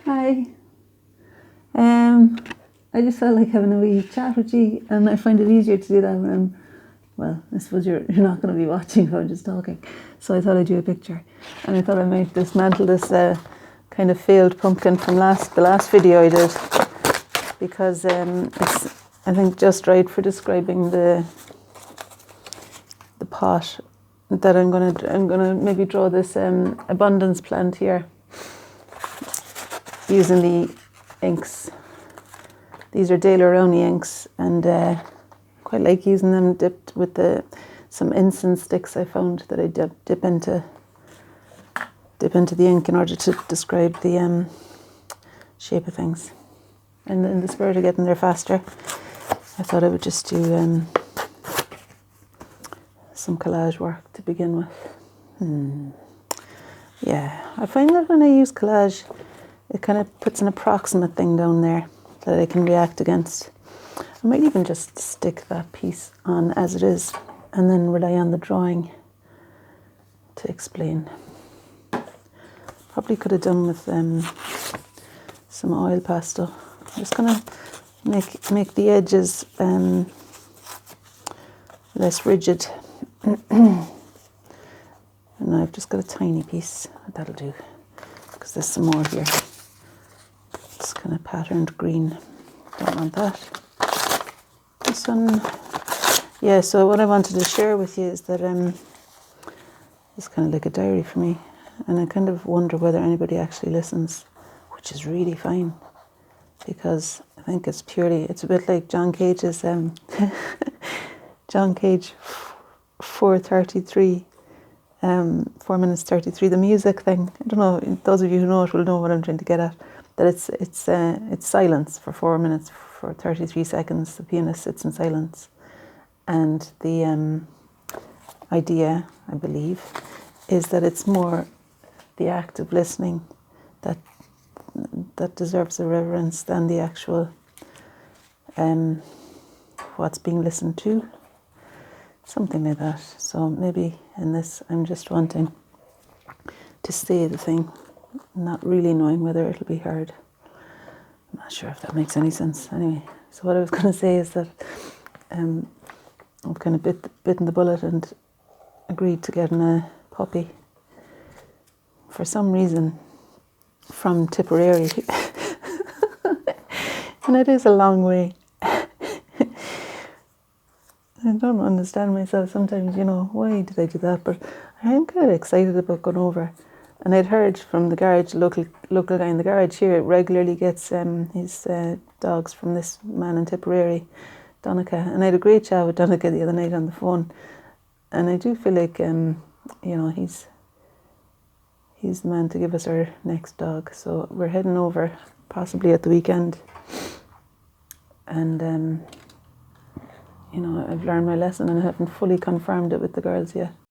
Hi. I just felt like having a wee chat with you, and I find it easier to do that when I'm, well, I suppose you're not going to be watching if I'm just talking. So I thought I'd do a picture, and I thought I might dismantle this kind of failed pumpkin from the last video I did, because it's, I think, just right for describing the pot that I'm gonna maybe draw this abundance plant here using the inks. These are Daleroni inks, and quite like using them dipped with some incense sticks I found that I dip into the ink in order to describe the shape of things. And in the spirit of getting there faster, I thought I would just do some collage work to begin with. Yeah, I find that when I use collage, it kind of puts an approximate thing down there that I can react against. I might even just stick that piece on as it is and then rely on the drawing to explain. Probably could have done with some oil pastel. I'm just gonna make the edges less rigid. And I've just got a tiny piece, that'll do, because there's some more here. It's kind of patterned green, don't want that. This one, yeah, so what I wanted to share with you is that it's kind of like a diary for me, and I kind of wonder whether anybody actually listens, which is really fine, because I think it's a bit like John Cage's, John Cage 4:33, 4 minutes 33, the music thing. I don't know, those of you who know it will know what I'm trying to get at, that it's silence for 4 minutes, for 33 seconds, the pianist sits in silence. And the idea, I believe, is that it's more the act of listening that deserves a reverence than the actual what's being listened to. Something like that. So maybe in this I'm just wanting to say the thing, not really knowing whether it'll be heard. I'm not sure if that makes any sense. Anyway, so what I was going to say is that I've kind of bitten the bullet and agreed to getting a puppy for some reason from Tipperary. And it is a long way. I don't understand myself sometimes, why did I do that? But I am kind of excited about going over. And I'd heard from the garage, local guy in the garage here regularly gets his dogs from this man in Tipperary, Donica. And I had a great chat with Donica the other night on the phone. And I do feel like, he's the man to give us our next dog. So we're heading over, possibly at the weekend. And I've learned my lesson and I haven't fully confirmed it with the girls yet.